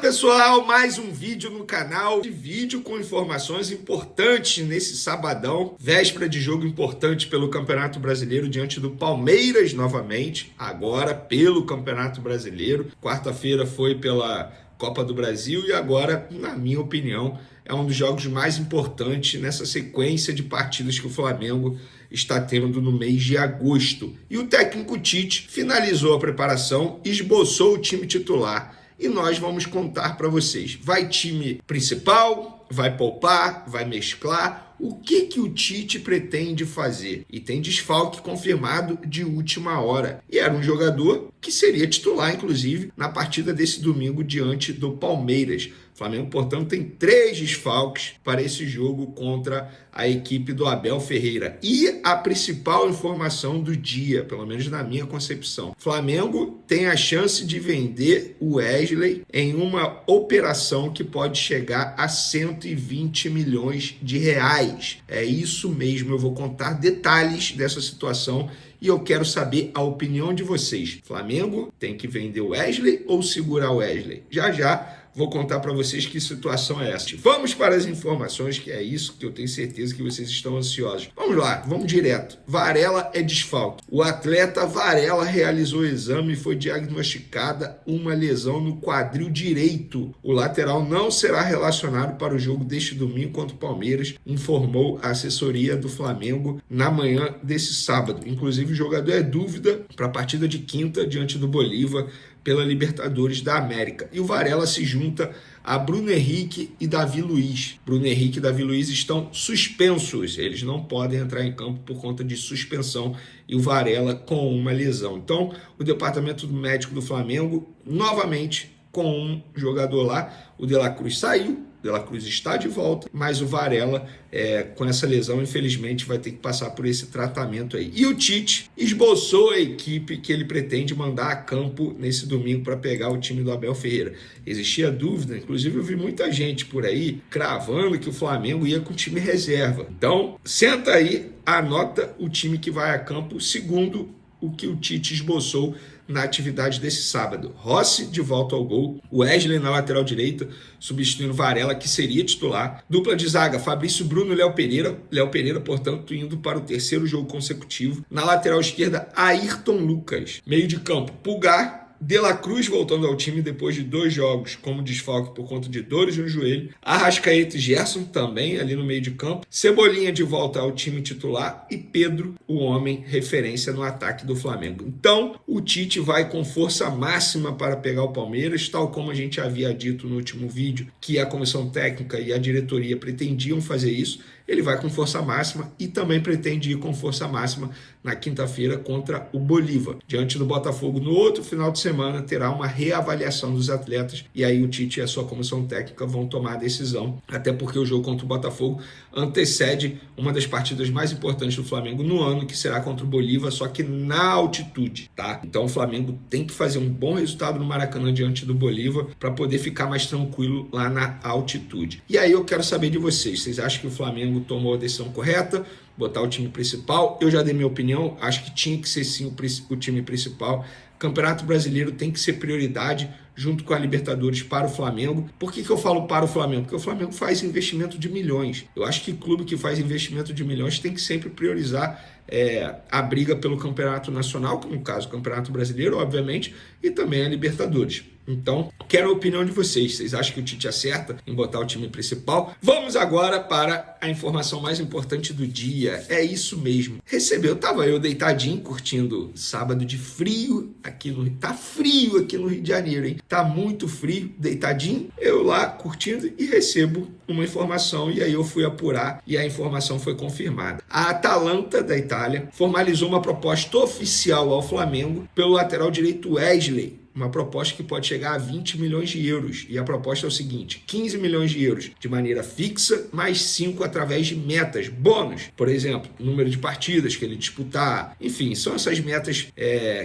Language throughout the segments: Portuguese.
pessoal, mais um vídeo no canal, de vídeo com informações importantes nesse sabadão, véspera de jogo importante pelo Campeonato Brasileiro diante do Palmeiras novamente, agora pelo Campeonato Brasileiro, quarta-feira foi pela Copa do Brasil e agora, na minha opinião, é um dos jogos mais importantes nessa sequência de partidas que o Flamengo está tendo no mês de agosto. E o técnico Tite finalizou a preparação, esboçou o time titular e nós vamos contar para vocês. Vai time principal? Vai poupar? Vai mesclar? O que o Tite pretende fazer? E tem desfalque confirmado de última hora. E era um jogador que seria titular, inclusive, na partida desse domingo diante do Palmeiras. O Flamengo, portanto, tem 3 desfalques para esse jogo contra a equipe do Abel Ferreira. E a principal informação do dia, pelo menos na minha concepção, o Flamengo tem a chance de vender o Wesley em uma operação que pode chegar a 120 milhões de reais. É isso mesmo, eu vou contar detalhes dessa situação e eu quero saber a opinião de vocês. Flamengo tem que vender o Wesley ou segurar o Wesley? Já vou contar para vocês que situação é essa. Vamos para as informações, que é isso que eu tenho certeza que vocês estão ansiosos. Vamos lá, vamos direto. Varela é desfalque. O atleta Varela realizou o exame e foi diagnosticada uma lesão no quadril direito. O lateral não será relacionado para o jogo deste domingo contra o Palmeiras, informou a assessoria do Flamengo na manhã desse sábado. Inclusive, o jogador é dúvida para a partida de quinta diante do Bolívar pela Libertadores da América. E o Varela se junta a Bruno Henrique e Davi Luiz. Bruno Henrique e Davi Luiz estão suspensos. Eles não podem entrar em campo por conta de suspensão e o Varela com uma lesão. Então, o departamento médico do Flamengo, novamente, com um jogador lá, o De La Cruz saiu, De La Cruz está de volta, mas o Varela, com essa lesão, infelizmente, vai ter que passar por esse tratamento aí. E o Tite esboçou a equipe que ele pretende mandar a campo nesse domingo para pegar o time do Abel Ferreira. Existia dúvida, inclusive eu vi muita gente por aí cravando que o Flamengo ia com o time reserva. Então, senta aí, anota o time que vai a campo segundo o que o Tite esboçou na atividade desse sábado. Rossi de volta ao gol, Wesley na lateral direita, substituindo Varela, que seria titular. Dupla de zaga, Fabrício Bruno e Léo Pereira. Léo Pereira, portanto, indo para o 3º jogo consecutivo. Na lateral esquerda, Ayrton Lucas. Meio de campo, Pulgar, De La Cruz voltando ao time depois de 2 jogos como desfalque por conta de dores no joelho. Arrascaeta e Gerson também ali no meio de campo. Cebolinha de volta ao time titular e Pedro, o homem referência no ataque do Flamengo. Então, o Tite vai com força máxima para pegar o Palmeiras, tal como a gente havia dito no último vídeo, que a comissão técnica e a diretoria pretendiam fazer isso. Ele vai com força máxima e também pretende ir com força máxima na quinta-feira contra o Bolívar. Diante do Botafogo, no outro final de semana, terá uma reavaliação dos atletas e aí o Tite e a sua comissão técnica vão tomar a decisão, até porque o jogo contra o Botafogo antecede uma das partidas mais importantes do Flamengo no ano, que será contra o Bolívar, só que na altitude, tá? Então o Flamengo tem que fazer um bom resultado no Maracanã diante do Bolívar para poder ficar mais tranquilo lá na altitude. E aí eu quero saber de vocês. Vocês acham que o Flamengo tomou a decisão correta, botar o time principal? Eu já dei minha opinião, acho que tinha que ser sim o time principal. Campeonato Brasileiro tem que ser prioridade junto com a Libertadores para o Flamengo. Por que eu falo para o Flamengo? Porque o Flamengo faz investimento de milhões. Eu acho que clube que faz investimento de milhões tem que sempre priorizar a briga pelo Campeonato Nacional, que no caso o Campeonato Brasileiro, obviamente, e também a Libertadores. Então, quero a opinião de vocês. Vocês acham que o Tite acerta em botar o time principal? Vamos agora para a informação mais importante do dia. É isso mesmo. Tava eu deitadinho, curtindo sábado de frio aqui no Rio. Tá frio aqui no Rio de Janeiro, hein? Tá muito frio, deitadinho. Eu lá curtindo e recebo uma informação e aí eu fui apurar e a informação foi confirmada. A Atalanta da Itália formalizou uma proposta oficial ao Flamengo pelo lateral direito Wesley. Uma proposta que pode chegar a 20 milhões de euros. E a proposta é o seguinte: 15 milhões de euros de maneira fixa, mais 5 através de metas, bônus. Por exemplo, número de partidas que ele disputar. Enfim, são essas metas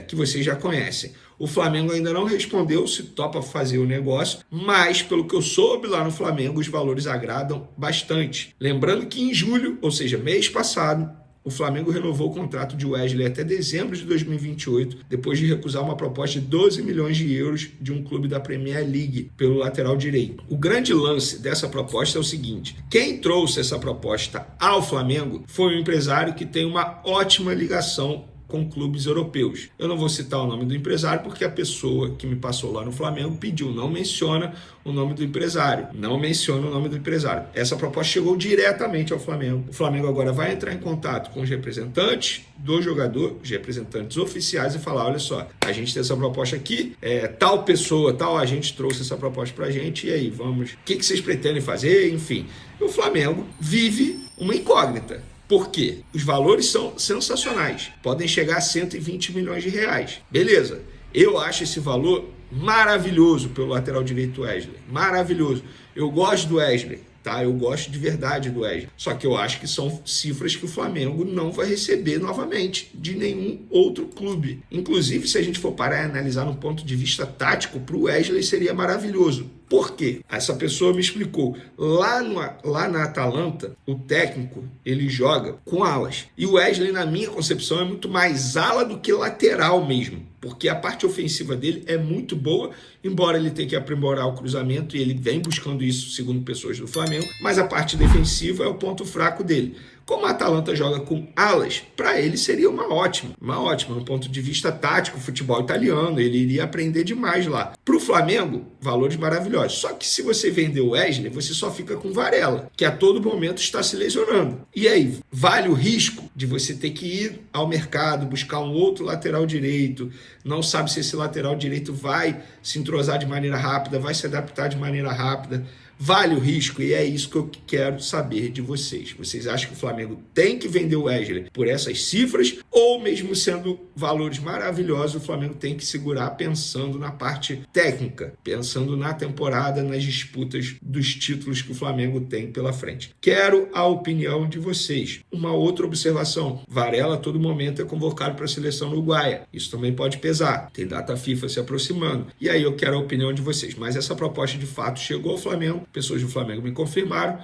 que vocês já conhecem. O Flamengo ainda não respondeu se topa fazer o negócio, mas pelo que eu soube lá no Flamengo, os valores agradam bastante. Lembrando que em julho, ou seja, mês passado, o Flamengo renovou o contrato de Wesley até dezembro de 2028, depois de recusar uma proposta de 12 milhões de euros de um clube da Premier League pelo lateral direito. O grande lance dessa proposta é o seguinte: quem trouxe essa proposta ao Flamengo foi um empresário que tem uma ótima ligação com clubes europeus. Eu não vou citar o nome do empresário porque a pessoa que me passou lá no Flamengo pediu, não menciona o nome do empresário. Não menciona o nome do empresário. Essa proposta chegou diretamente ao Flamengo. O Flamengo agora vai entrar em contato com os representantes do jogador, os representantes oficiais, e falar: olha só, a gente tem essa proposta aqui, tal pessoa, tal agente trouxe essa proposta pra gente, e aí, vamos, o que vocês pretendem fazer? Enfim, o Flamengo vive uma incógnita. Por quê? Os valores são sensacionais. Podem chegar a 120 milhões de reais. Beleza. Eu acho esse valor maravilhoso pelo lateral direito Wesley. Maravilhoso. Eu gosto do Wesley, tá? Eu gosto de verdade do Wesley. Só que eu acho que são cifras que o Flamengo não vai receber novamente de nenhum outro clube. Inclusive, se a gente for parar e analisar no ponto de vista tático, para o Wesley seria maravilhoso. Por quê? Essa pessoa me explicou. Lá na Atalanta, o técnico, ele joga com alas. E o Wesley, na minha concepção, é muito mais ala do que lateral mesmo. Porque a parte ofensiva dele é muito boa, embora ele tenha que aprimorar o cruzamento, e ele vem buscando isso, segundo pessoas do Flamengo. Mas a parte defensiva é o ponto fraco dele. Como a Atalanta joga com alas, para ele seria uma ótima, no ponto de vista tático, futebol italiano, ele iria aprender demais lá. Para o Flamengo, valores maravilhosos. Só que se você vender o Wesley, você só fica com Varela, que a todo momento está se lesionando. E aí, vale o risco de você ter que ir ao mercado, buscar um outro lateral direito, não sabe se esse lateral direito vai se entrosar de maneira rápida, vai se adaptar de maneira rápida. Vale o risco? E é isso que eu quero saber de vocês. Vocês acham que o Flamengo tem que vender o Wesley por essas cifras? Ou mesmo sendo valores maravilhosos, o Flamengo tem que segurar pensando na parte técnica, pensando na temporada, nas disputas dos títulos que o Flamengo tem pela frente? Quero a opinião de vocês. Uma outra observação: Varela a todo momento é convocado para a seleção uruguaia. Isso também pode pesar. Tem data FIFA se aproximando. E aí eu quero a opinião de vocês. Mas essa proposta de fato chegou ao Flamengo. Pessoas do Flamengo me confirmaram,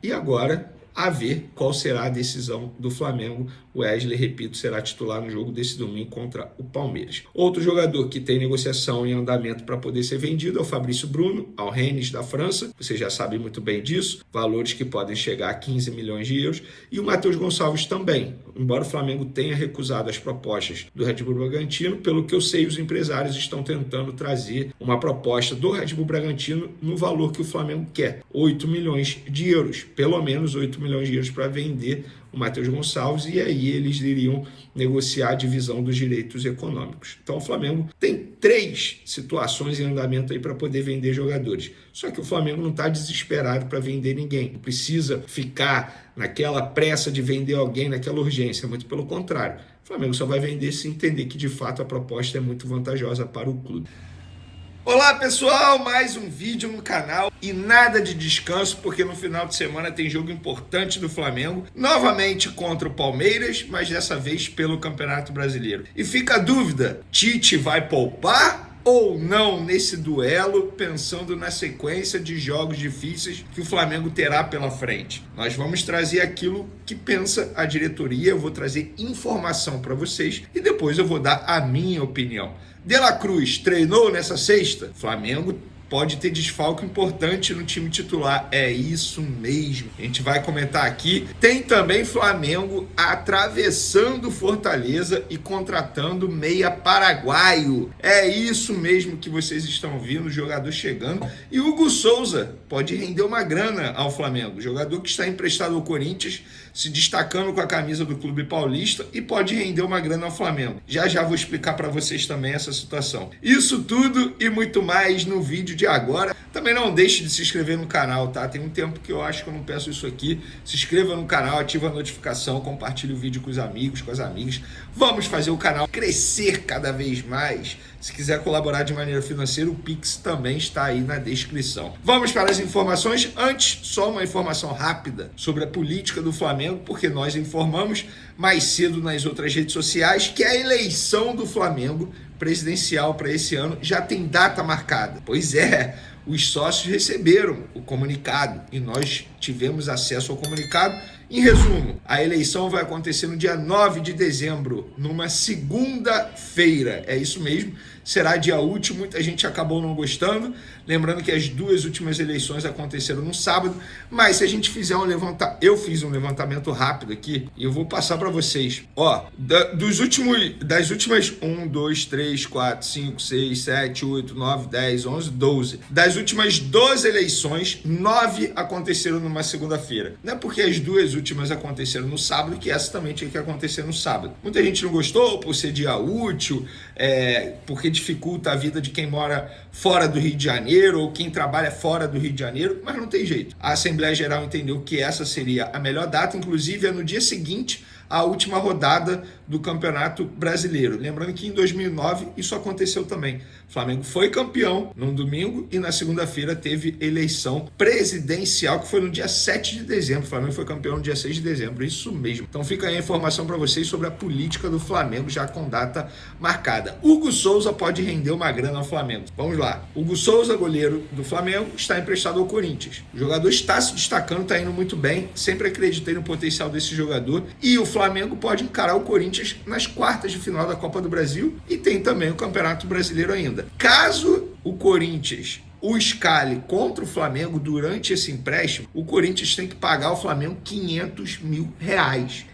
e agora a ver qual será a decisão do Flamengo. O Wesley, repito, será titular no jogo desse domingo contra o Palmeiras. Outro jogador que tem negociação em andamento para poder ser vendido é o Fabrício Bruno, ao Rennes da França. Vocês já sabem muito bem disso, valores que podem chegar a 15 milhões de euros. E o Matheus Gonçalves também. Embora o Flamengo tenha recusado as propostas do Red Bull Bragantino, pelo que eu sei, os empresários estão tentando trazer uma proposta do Red Bull Bragantino no valor que o Flamengo quer, 8 milhões de euros. Pelo menos 8 milhões de euros para vender o Matheus Gonçalves, e aí eles iriam negociar a divisão dos direitos econômicos. Então o Flamengo tem 3 situações em andamento aí para poder vender jogadores. Só que o Flamengo não está desesperado para vender ninguém. Não precisa ficar naquela pressa de vender alguém, naquela urgência. Muito pelo contrário. O Flamengo só vai vender se entender que de fato a proposta é muito vantajosa para o clube. Olá pessoal, mais um vídeo no canal e nada de descanso, porque no final de semana tem jogo importante do Flamengo, novamente contra o Palmeiras, mas dessa vez pelo Campeonato Brasileiro. E fica a dúvida, Tite vai poupar ou não nesse duelo, pensando na sequência de jogos difíceis que o Flamengo terá pela frente? Nós vamos trazer aquilo que pensa a diretoria, eu vou trazer informação para vocês e depois eu vou dar a minha opinião. De La Cruz treinou nessa sexta? Flamengo pode ter desfalque importante no time titular. É isso mesmo. A gente vai comentar aqui. Tem também Flamengo atravessando Fortaleza e contratando meia paraguaio. É isso mesmo que vocês estão vendo, o jogador chegando. E Hugo Souza pode render uma grana ao Flamengo. Jogador que está emprestado ao Corinthians, se destacando com a camisa do Clube Paulista, e pode render uma grana ao Flamengo. Já vou explicar para vocês também essa situação. Isso tudo e muito mais no vídeo de agora. Também não deixe de se inscrever no canal, tá? Tem um tempo que eu acho que eu não peço isso aqui. Se inscreva no canal, ativa a notificação, compartilhe o vídeo com os amigos, com as amigas. Vamos fazer o canal crescer cada vez mais. Se quiser colaborar de maneira financeira, o Pix também está aí na descrição. Vamos para as informações. Antes, só uma informação rápida sobre a política do Flamengo, porque nós informamos mais cedo nas outras redes sociais que a eleição do Flamengo presidencial para esse ano já tem data marcada. Pois é, os sócios receberam o comunicado e nós tivemos acesso ao comunicado Em resumo, a eleição vai acontecer no dia 9 de dezembro, numa segunda-feira. É isso mesmo, será dia útil, muita gente acabou não gostando. Lembrando que as duas últimas eleições aconteceram no sábado, mas se a gente fizer um levantamento, eu fiz um levantamento rápido aqui e eu vou passar para vocês. Ó, das últimas 1, 2, 3, 4, 5, 6, 7, 8, 9, 10, 11, 12. Das últimas 12 eleições, 9 aconteceram numa segunda-feira. Não é porque as duas últimas aconteceram no sábado que essa também tinha que acontecer no sábado. Muita gente não gostou por ser dia útil, porque dificulta a vida de quem mora fora do Rio de Janeiro ou quem trabalha fora do Rio de Janeiro, mas não tem jeito. A Assembleia Geral entendeu que essa seria a melhor data, inclusive é no dia seguinte à última rodada do Campeonato Brasileiro. Lembrando que em 2009 isso aconteceu também. O Flamengo foi campeão num domingo e na segunda-feira teve eleição presidencial, que foi no dia 7 de dezembro. O Flamengo foi campeão no dia 6 de dezembro, isso mesmo. Então fica aí a informação para vocês sobre a política do Flamengo, já com data marcada. Hugo Souza pode render uma grana ao Flamengo. Vamos lá. Hugo Souza, goleiro do Flamengo, está emprestado ao Corinthians. O jogador está se destacando, está indo muito bem. Sempre acreditei no potencial desse jogador. E o Flamengo pode encarar o Corinthians nas quartas de final da Copa do Brasil e tem também o Campeonato Brasileiro ainda. Caso o Corinthians o escale contra o Flamengo durante esse empréstimo, o Corinthians tem que pagar ao Flamengo R$500 mil.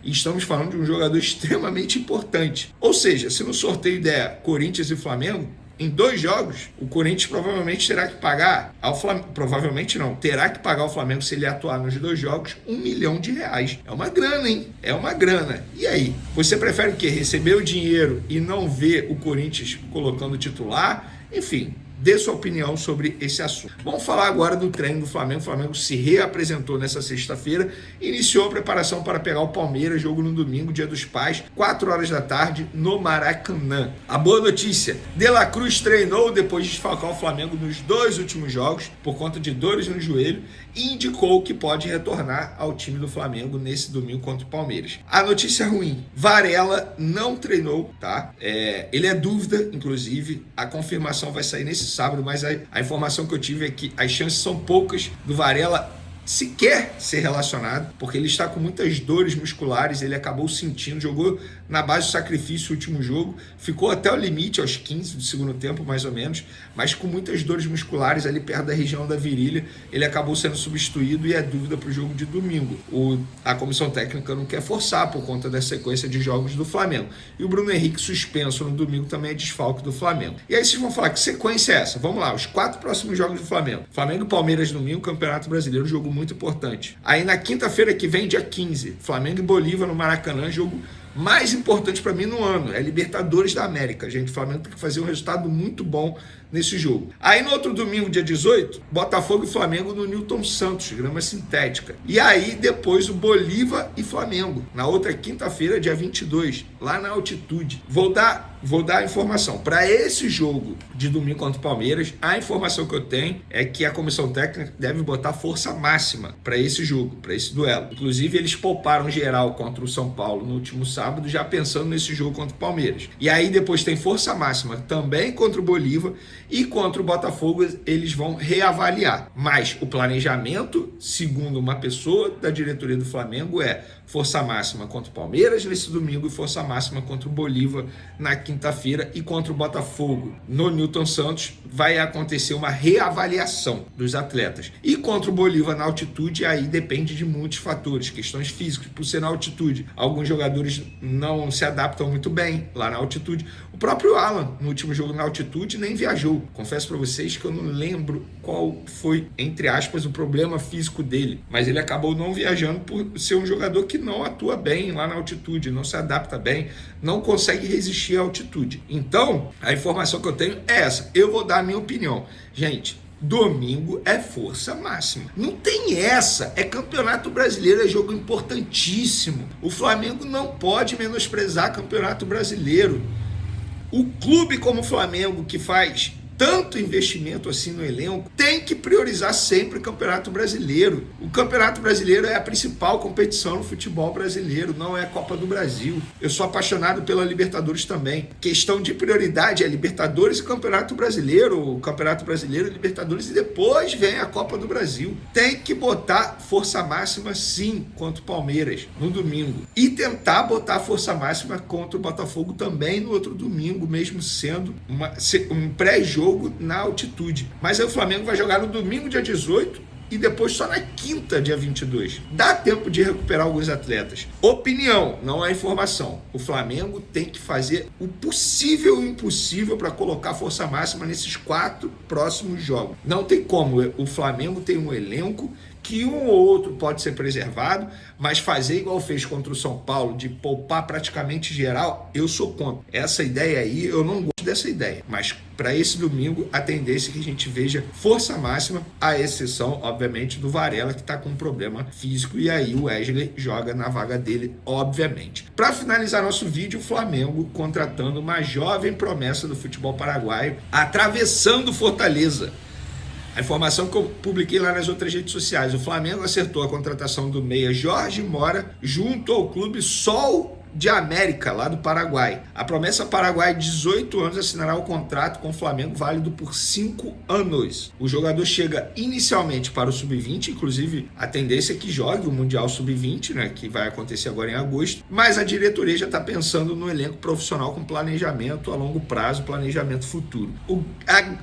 E estamos falando de um jogador extremamente importante. Ou seja, se no sorteio der Corinthians e Flamengo, em 2 jogos, o Corinthians provavelmente terá que pagar ao Flamengo. Provavelmente não, terá que pagar ao Flamengo, se ele atuar nos 2 jogos, R$1 milhão. É uma grana, hein? É uma grana. E aí? Você prefere o quê? Receber o dinheiro e não ver o Corinthians colocando titular? Enfim, dê sua opinião sobre esse assunto. Vamos falar agora do treino do Flamengo. O Flamengo se reapresentou nessa sexta-feira, iniciou a preparação para pegar o Palmeiras, jogo no domingo, Dia dos Pais, 4 horas da tarde, no Maracanã. A boa notícia, De La Cruz treinou depois de desfalcar o Flamengo nos 2 últimos jogos, por conta de dores no joelho, e indicou que pode retornar ao time do Flamengo nesse domingo contra o Palmeiras. A notícia ruim, Varela não treinou, tá? Ele é dúvida, inclusive, a confirmação vai sair nesse sábado, mas a informação que eu tive é que as chances são poucas do Varela sequer ser relacionado, porque ele está com muitas dores musculares, ele acabou sentindo, jogou na base do sacrifício o último jogo, ficou até o limite, aos 15 do segundo tempo, mais ou menos, mas com muitas dores musculares ali perto da região da virilha, ele acabou sendo substituído e é dúvida para o jogo de domingo. A comissão técnica não quer forçar por conta da sequência de jogos do Flamengo. E o Bruno Henrique suspenso no domingo também é desfalque do Flamengo. E aí vocês vão falar, que sequência é essa? Vamos lá, os 4 próximos jogos do Flamengo. Flamengo e Palmeiras domingo, Campeonato Brasileiro, jogo muito importante. Aí na quinta-feira que vem, dia 15, Flamengo e Bolívar no Maracanã, jogo mais importante para mim no ano, é Libertadores da América, gente. O Flamengo tem que fazer um resultado muito bom nesse jogo. Aí no outro domingo, dia 18, Botafogo e Flamengo no Newton Santos, grama sintética. E aí depois o Bolívar e Flamengo, na outra quinta-feira, dia 22, lá na altitude. Vou dar a informação. Para esse jogo de domingo contra o Palmeiras, a informação que eu tenho é que a comissão técnica deve botar força máxima para esse jogo, para esse duelo. Inclusive, eles pouparam geral contra o São Paulo no último sábado, já pensando nesse jogo contra o Palmeiras. E aí depois tem força máxima também contra o Bolívar e contra o Botafogo eles vão reavaliar. Mas o planejamento, segundo uma pessoa da diretoria do Flamengo, é força máxima contra o Palmeiras nesse domingo e força máxima contra o Bolívar na quinta-feira, e contra o Botafogo no Newton Santos vai acontecer uma reavaliação dos atletas. E contra o Bolívar na altitude, aí depende de muitos fatores, questões físicas, por ser na altitude. Alguns jogadores não se adaptam muito bem lá na altitude. O próprio Alan, no último jogo na altitude, nem viajou. Confesso para vocês que eu não lembro qual foi, entre aspas, o problema físico dele, mas ele acabou não viajando por ser um jogador que não atua bem lá na altitude, não se adapta bem, não consegue resistir à altitude. Então, a informação que eu tenho é essa. Eu vou dar a minha opinião. Gente, domingo é força máxima. Não tem essa. É Campeonato Brasileiro, é jogo importantíssimo. O Flamengo não pode menosprezar Campeonato Brasileiro. O clube como o Flamengo, que faz tanto investimento assim no elenco, tem que priorizar sempre o Campeonato Brasileiro. O Campeonato Brasileiro é a principal competição no futebol brasileiro, não é a Copa do Brasil. Eu sou apaixonado pela Libertadores também. Questão de prioridade é Libertadores e Campeonato Brasileiro, o Campeonato Brasileiro, Libertadores, e depois vem a Copa do Brasil. Tem que botar força máxima sim contra o Palmeiras no domingo e tentar botar força máxima contra o Botafogo também no outro domingo, mesmo sendo um pré-jogo na altitude. Mas aí o Flamengo vai jogar no domingo, dia 18, e depois só na quinta, dia 22. Dá tempo de recuperar alguns atletas. Opinião, não é informação. O Flamengo tem que fazer o possível e o impossível para colocar força máxima nesses 4 próximos jogos. Não tem como. O Flamengo tem um elenco que um ou outro pode ser preservado, mas fazer igual fez contra o São Paulo, de poupar praticamente geral, eu sou contra. Essa ideia aí, eu não gosto dessa ideia. Mas para esse domingo, a tendência é que a gente veja força máxima, à exceção, obviamente, do Varela, que está com um problema físico, e aí o Wesley joga na vaga dele, obviamente. Para finalizar nosso vídeo, o Flamengo contratando uma jovem promessa do futebol paraguaio, atravessando Fortaleza. A informação que eu publiquei lá nas outras redes sociais: o Flamengo acertou a contratação do meia Jorge Mora junto ao clube Sol de América, lá do Paraguai. A promessa paraguaia, de 18 anos, assinará o contrato com o Flamengo válido por 5 anos. O jogador chega inicialmente para o Sub-20, inclusive a tendência é que jogue o Mundial Sub-20, né, que vai acontecer agora em agosto, mas a diretoria já está pensando no elenco profissional com planejamento a longo prazo, planejamento futuro.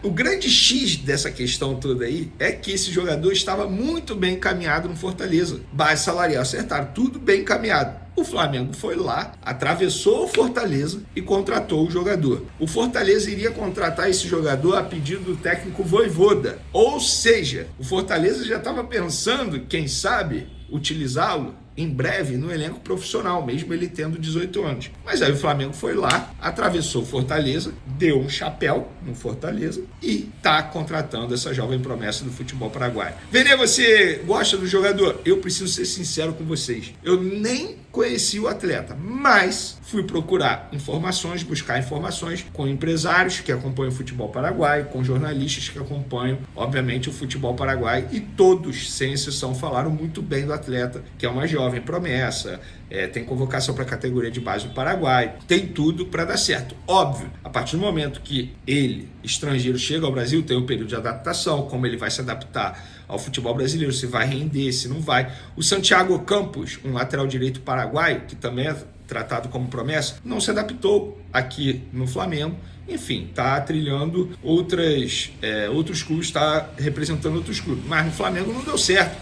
O grande X dessa questão toda aí é que esse jogador estava muito bem encaminhado no Fortaleza. Base salarial acertaram, tudo bem encaminhado. O Flamengo foi lá, atravessou o Fortaleza e contratou o jogador. O Fortaleza iria contratar esse jogador a pedido do técnico Vojvoda. Ou seja, o Fortaleza já estava pensando, quem sabe, utilizá-lo em breve no elenco profissional, mesmo ele tendo 18 anos. Mas aí o Flamengo foi lá, atravessou Fortaleza, deu um chapéu no Fortaleza e está contratando essa jovem promessa do futebol paraguaio. Vene, você gosta do jogador? Eu preciso ser sincero com vocês. Eu nem conheci o atleta, mas fui procurar informações, buscar informações com empresários que acompanham o futebol paraguaio, com jornalistas que acompanham, obviamente, o futebol paraguaio, e todos, sem exceção, falaram muito bem do atleta, que é uma jovem promessa, tem convocação para a categoria de base do Paraguai, tem tudo para dar certo. Óbvio, a partir do momento que ele, estrangeiro, chega ao Brasil, tem um período de adaptação, como ele vai se adaptar ao futebol brasileiro, se vai render, se não vai. O Santiago Campos, um lateral direito paraguaio, que também é tratado como promessa, não se adaptou aqui no Flamengo. Enfim, está trilhando outros clubes, está representando outros clubes. Mas no Flamengo não deu certo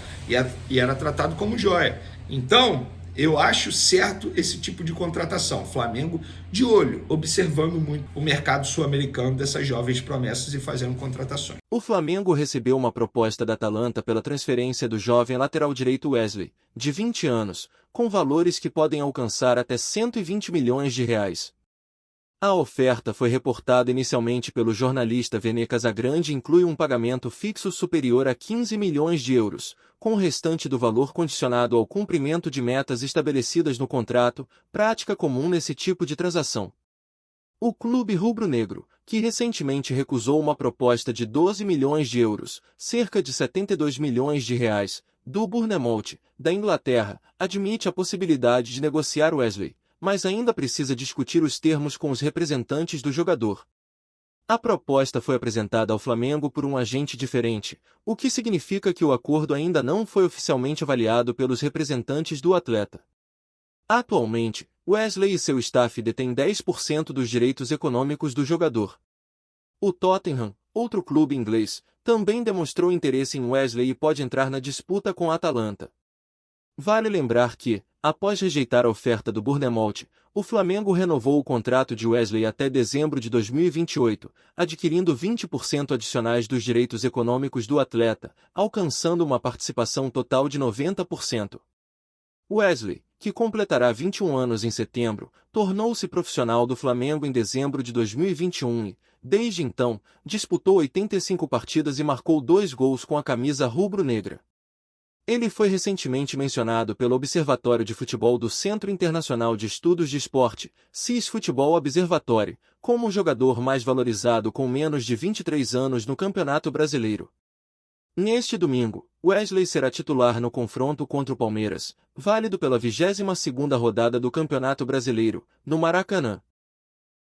e era tratado como joia. Então, eu acho certo esse tipo de contratação. Flamengo de olho, observando muito o mercado sul-americano dessas jovens promessas e fazendo contratações. O Flamengo recebeu uma proposta da Atalanta pela transferência do jovem lateral direito Wesley, de 20 anos, com valores que podem alcançar até 120 milhões de reais. A oferta foi reportada inicialmente pelo jornalista Vene Casagrande e inclui um pagamento fixo superior a 15 milhões de euros, com o restante do valor condicionado ao cumprimento de metas estabelecidas no contrato, prática comum nesse tipo de transação. O clube rubro-negro, que recentemente recusou uma proposta de 12 milhões de euros, cerca de 72 milhões de reais, do Bournemouth, da Inglaterra, admite a possibilidade de negociar Wesley, mas ainda precisa discutir os termos com os representantes do jogador. A proposta foi apresentada ao Flamengo por um agente diferente, o que significa que o acordo ainda não foi oficialmente avaliado pelos representantes do atleta. Atualmente, Wesley e seu staff detêm 10% dos direitos econômicos do jogador. O Tottenham, outro clube inglês, também demonstrou interesse em Wesley e pode entrar na disputa com a Atalanta. Vale lembrar que, após rejeitar a oferta do Bournemouth, o Flamengo renovou o contrato de Wesley até dezembro de 2028, adquirindo 20% adicionais dos direitos econômicos do atleta, alcançando uma participação total de 90%. Wesley, que completará 21 anos em setembro, tornou-se profissional do Flamengo em dezembro de 2021 e, desde então, disputou 85 partidas e marcou 2 gols com a camisa rubro-negra. Ele foi recentemente mencionado pelo Observatório de Futebol do Centro Internacional de Estudos de Esporte, CIS Futebol Observatory, como o jogador mais valorizado com menos de 23 anos no Campeonato Brasileiro. Neste domingo, Wesley será titular no confronto contra o Palmeiras, válido pela 22ª rodada do Campeonato Brasileiro, no Maracanã.